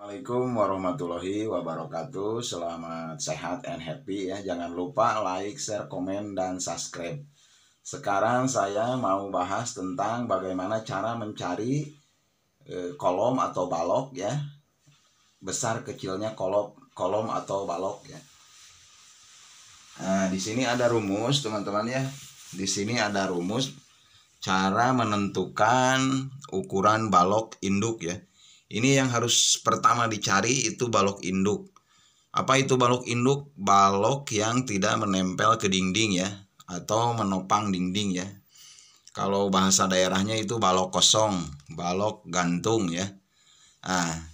Assalamualaikum warahmatullahi wabarakatuh. Selamat sehat and happy ya. Jangan lupa like, share, komen, dan subscribe. Sekarang saya mau bahas tentang bagaimana cara mencari kolom atau balok ya. Besar kecilnya kolom atau balok ya. Nah, di sini ada rumus teman-teman ya. Di sini ada rumus cara menentukan ukuran balok induk ya. Ini yang harus pertama dicari itu balok induk. Apa itu balok induk? Balok yang tidak menempel ke dinding ya, atau menopang dinding ya. Kalau bahasa daerahnya itu balok kosong, balok gantung ya. Nah,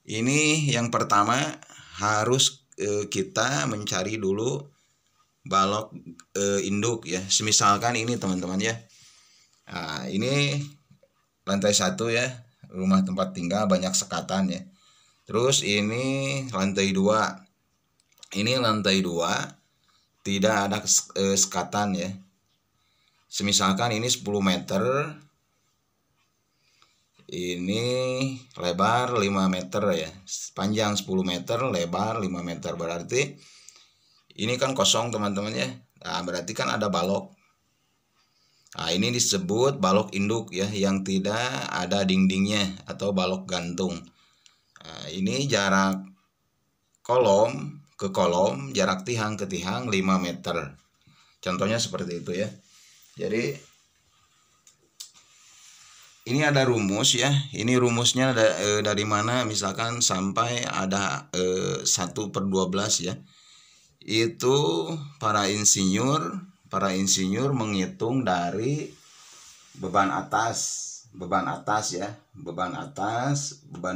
ini yang pertama harus kita mencari dulu balok induk ya. Semisalkan ini teman-teman ya. Nah, ini lantai 1 ya. Rumah tempat tinggal banyak sekatan ya. Terus ini lantai 2. Ini lantai 2 tidak ada sekatan ya. Semisalkan ini 10 meter. Ini lebar 5 meter ya. Panjang 10 meter, lebar 5 meter. Berarti ini kan kosong teman-teman ya. Nah, berarti kan ada balok. Nah, ini disebut balok induk ya, yang tidak ada dindingnya atau balok gantung. Nah, ini jarak kolom ke kolom, jarak tiang ke tiang 5 meter. Contohnya seperti itu ya. Jadi ini ada rumus ya. Ini rumusnya dari mana? Misalkan sampai ada 1/12 ya. Itu para insinyur menghitung dari beban atas ya, beban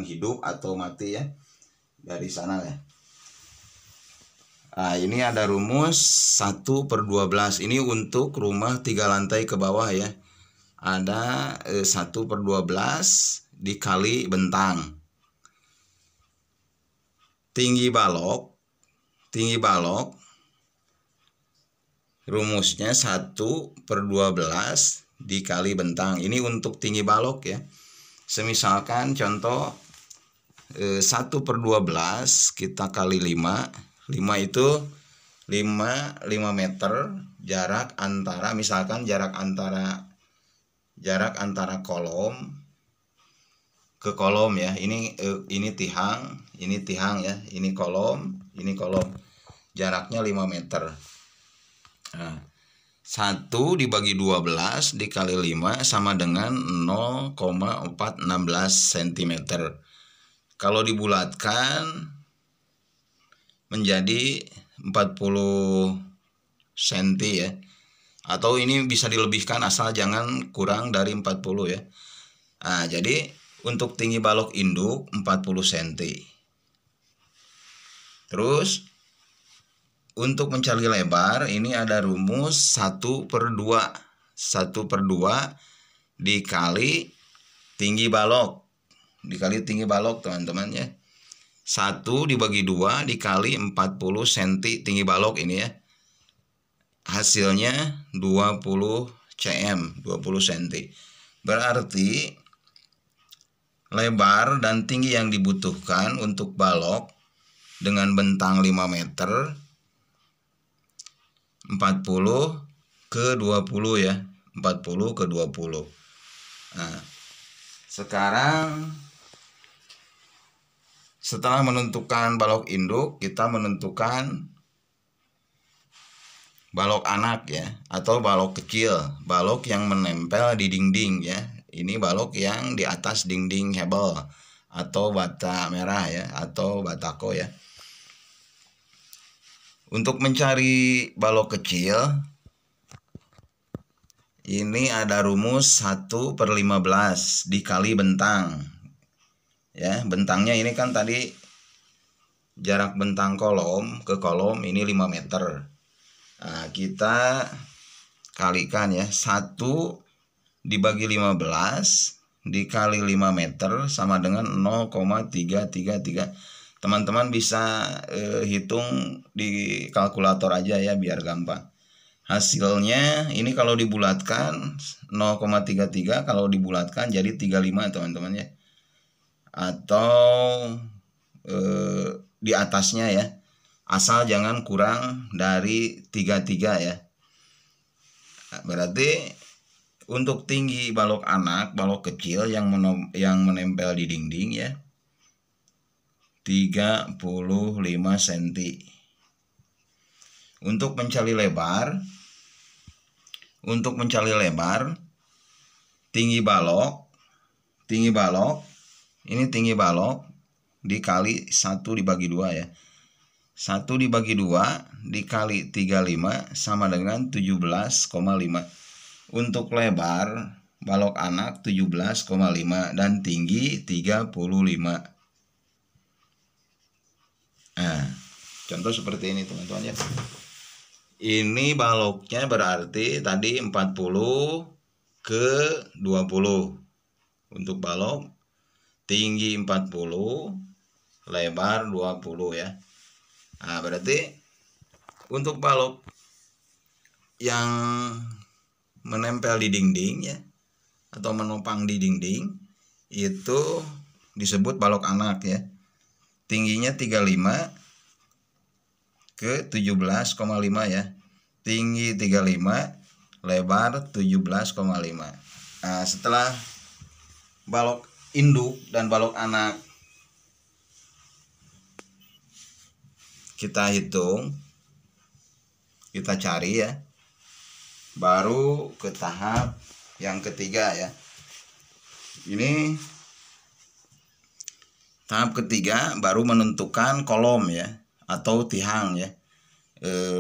hidup atau mati ya, dari sana ya. Nah, ini ada rumus 1/12. Ini untuk rumah 3 lantai ke bawah ya. Ada 1/12 dikali bentang. Tinggi balok rumusnya 1/12 dikali bentang. Ini untuk tinggi balok ya. Semisalkan contoh 1/12 kita kali 5. 5 itu 5 meter. Jarak antara, misalkan jarak antara kolom ke kolom ya. Ini tiang ya. Ini kolom. Jaraknya 5 meter. Nah, 1 dibagi 12 dikali 5 sama dengan 0,416 cm. Kalau dibulatkan menjadi 40 cm ya. Atau ini bisa dilebihkan asal jangan kurang dari 40 ya. Nah, jadi untuk tinggi balok induk 40 cm. Terus untuk mencari lebar ini ada rumus 1/2. 1/2 dikali tinggi balok. Teman-teman ya. 1 dibagi 2 dikali 40 cm tinggi balok ini ya. Hasilnya 20 cm, 20 cm. Berarti lebar dan tinggi yang dibutuhkan untuk balok dengan bentang 5 meter 40/20 ya. 40/20. Nah, sekarang setelah menentukan balok induk, kita menentukan balok anak ya, atau balok kecil, balok yang menempel di dinding ya. Ini balok yang di atas dinding hebel atau bata merah ya, atau batako ya. Untuk mencari balok kecil ini ada rumus 1/15 dikali bentang ya. Bentangnya ini kan tadi jarak bentang kolom ke kolom ini 5 meter. Nah, kita kalikan ya. 1 dibagi 15 dikali 5 meter sama dengan 0,333. Teman-teman bisa hitung di kalkulator aja ya biar gampang. Hasilnya ini kalau dibulatkan 0,33, kalau dibulatkan jadi 35 teman-teman ya. Atau di atasnya ya, asal jangan kurang dari 33 ya. Nah, berarti untuk tinggi balok anak, balok kecil yang menempel di dinding ya, 35 cm. Untuk mencari lebar, tinggi balok ini tinggi balok dikali 1 dibagi 2 ya. 1 dibagi 2 dikali 35 sama dengan 17,5. Untuk lebar balok anak 17,5 dan tinggi 35. Nah, contoh seperti ini teman-teman ya. Ini baloknya berarti tadi 40 ke 20. Untuk balok tinggi 40, lebar 20 ya. Nah, berarti untuk balok yang menempel di dinding ya, atau menopang di dinding, itu disebut balok anak ya. Tingginya 35 ke 17,5 ya. Tinggi 35, lebar 17,5. Nah, setelah balok induk dan balok anak kita hitung, kita cari ya, baru ke tahap yang ketiga ya. Ini tahap ketiga baru menentukan kolom ya, atau tihang ya,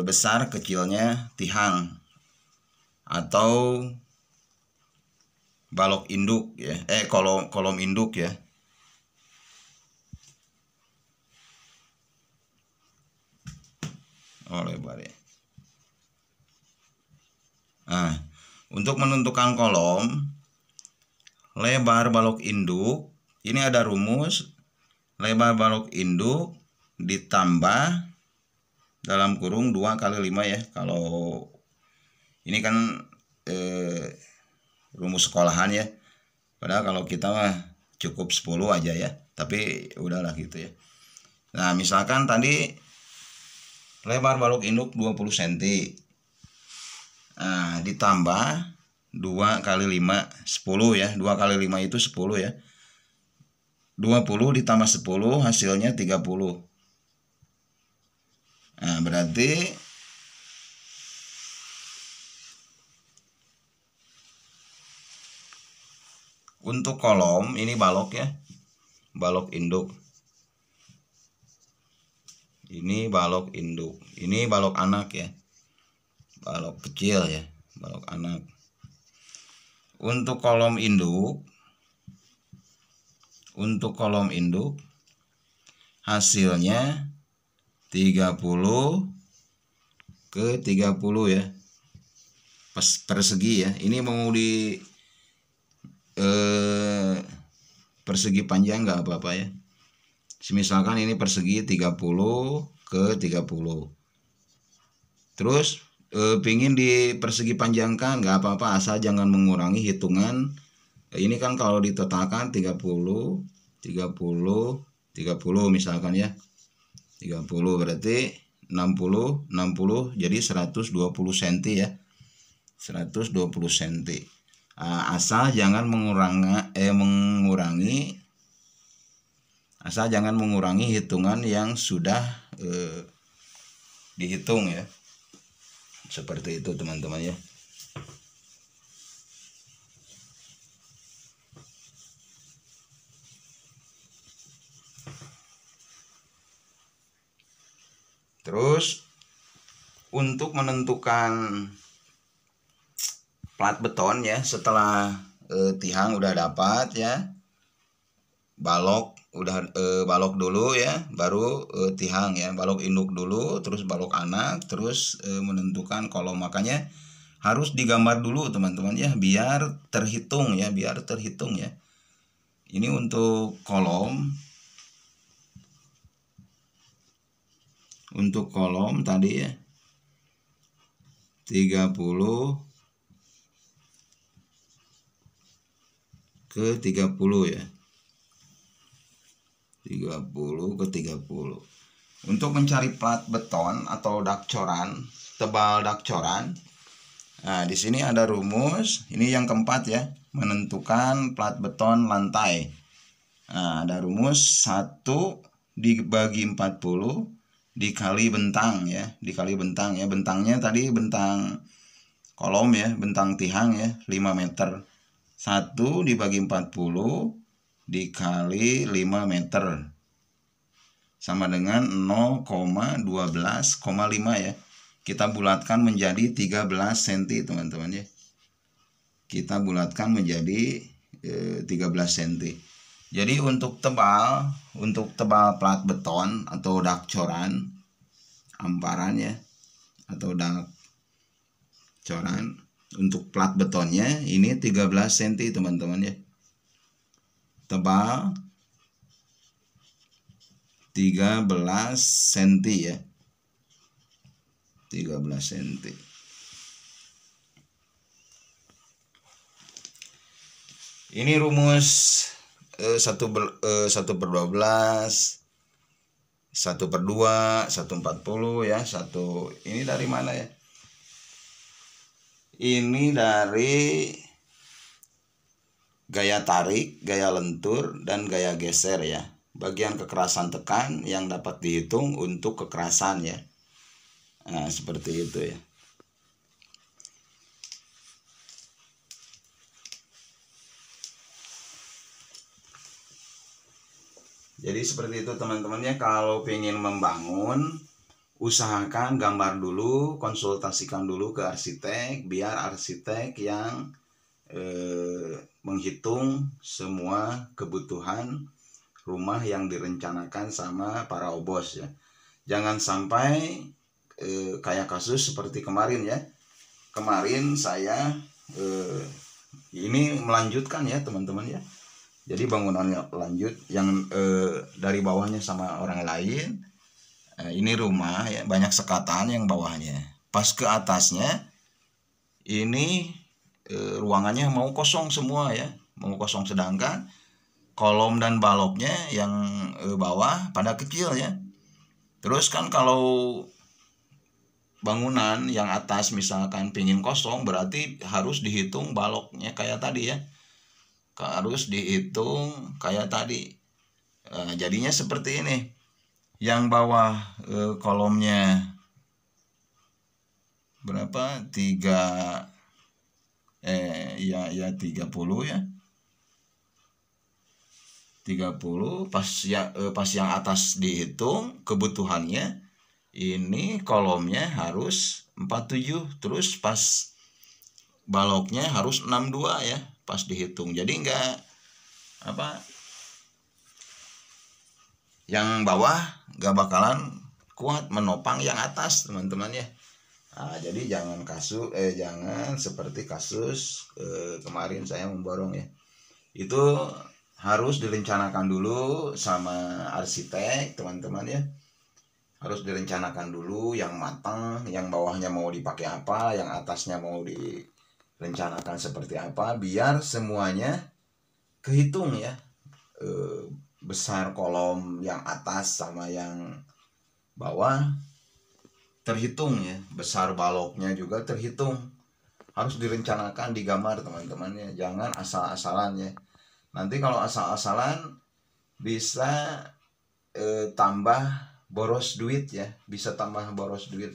besar kecilnya tihang atau balok induk ya, kolom induk ya. Lebar ya. Nah, untuk menentukan kolom, lebar balok induk ini ada rumus. Lebar balok induk ditambah dalam kurung 2 kali 5 ya. Kalau ini kan rumus sekolahan ya. Padahal kalau kita mah cukup 10 aja ya. Tapi udahlah gitu ya. Nah, misalkan tadi lebar balok induk 20 cm. Nah, ditambah 2 kali 5, 10 ya. 2 kali 5 itu 10 ya. 20 ditambah 10 hasilnya 30. Nah, berarti untuk kolom ini balok ya, balok induk. Ini balok induk, ini balok anak ya, balok kecil ya, balok anak. Untuk kolom induk hasilnya 30 ke 30 ya, persegi ya. Ini mau di persegi panjang nggak apa-apa ya. Misalkan ini persegi 30 ke 30. Terus pingin di persegi panjangkan nggak apa-apa, asal jangan mengurangi hitungan. Ini kan kalau ditotalkan 30 misalkan ya. 30 berarti 60 jadi 120 cm ya. 120 cm. Asal jangan mengurangi hitungan yang sudah dihitung ya. Seperti itu teman-teman ya. Terus untuk menentukan plat beton ya, setelah tihang udah dapat ya, balok udah balok dulu ya, baru tihang ya, balok induk dulu, terus balok anak, terus menentukan kolom. Makanya harus digambar dulu teman-teman ya, biar terhitung ya, Ini untuk kolom. Untuk kolom tadi ya 30 ke 30 ya. 30 ke 30. Untuk mencari plat beton atau dak coran, tebal dak coran. Nah, di sini ada rumus. Ini yang keempat ya, menentukan plat beton lantai. Nah, ada rumus 1 dibagi 40 dikali bentang ya, dikali bentang ya. Bentangnya tadi bentang kolom ya, bentang tihang ya, 5 meter. 1 dibagi 40 dikali 5 meter sama dengan 0,12,5 ya. Kita bulatkan menjadi 13 cm teman-teman ya. Kita bulatkan menjadi 13 cm. Jadi untuk tebal plat beton atau dak coran amparan ya, atau dak coran, untuk plat betonnya ini 13 cm teman-teman ya. Tebal 13 cm ya. 13 cm. Ini rumus 1/12, 1/2, 1/40 ya. Ini dari mana ya? Ini dari gaya tarik, gaya lentur, dan gaya geser ya. Bagian kekerasan tekan yang dapat dihitung untuk kekerasan ya. Nah, seperti itu ya. Jadi seperti itu teman-teman ya. Kalau ingin membangun, usahakan gambar dulu, konsultasikan dulu ke arsitek, biar arsitek yang menghitung semua kebutuhan rumah yang direncanakan sama para obos ya. Jangan sampai kayak kasus seperti kemarin ya. Kemarin saya ini melanjutkan ya teman-teman ya. Jadi bangunannya lanjut, yang dari bawahnya sama orang lain. Ini rumah ya, banyak sekatan yang bawahnya. Pas ke atasnya ini ruangannya mau kosong semua ya, mau kosong, sedangkan kolom dan baloknya yang bawah pada kecil ya. Terus kan kalau bangunan yang atas misalkan pingin kosong, berarti harus dihitung baloknya kayak tadi ya, harus dihitung kayak tadi. Jadinya seperti ini. Yang bawah kolomnya berapa? 30 ya. 30 pas yang atas dihitung kebutuhannya, ini kolomnya harus 47, terus pas baloknya harus 62 ya pas dihitung. Jadi enggak yang bawah enggak bakalan kuat menopang yang atas teman-teman ya. Nah, jadi jangan seperti kasus kemarin saya memborong ya. Itu harus direncanakan dulu sama arsitek teman-teman ya. Harus direncanakan dulu yang matang, yang bawahnya mau dipakai apa, yang atasnya mau direncanakan seperti apa, biar semuanya kehitung ya. Besar kolom yang atas sama yang bawah terhitung ya, besar baloknya juga terhitung. Harus direncanakan, digambar teman-teman ya. Jangan asal-asalan ya. Nanti kalau asal-asalan bisa tambah boros duit ya, bisa tambah boros duit.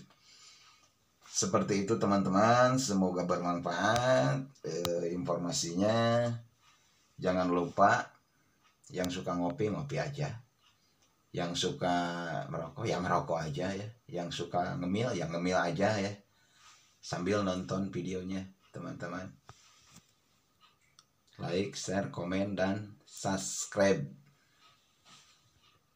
Seperti itu teman-teman, semoga bermanfaat informasinya. Jangan lupa, yang suka ngopi aja, yang suka merokok ya merokok aja ya, yang suka ngemil ya ngemil aja ya, sambil nonton videonya teman-teman. Like, share, komen, dan subscribe.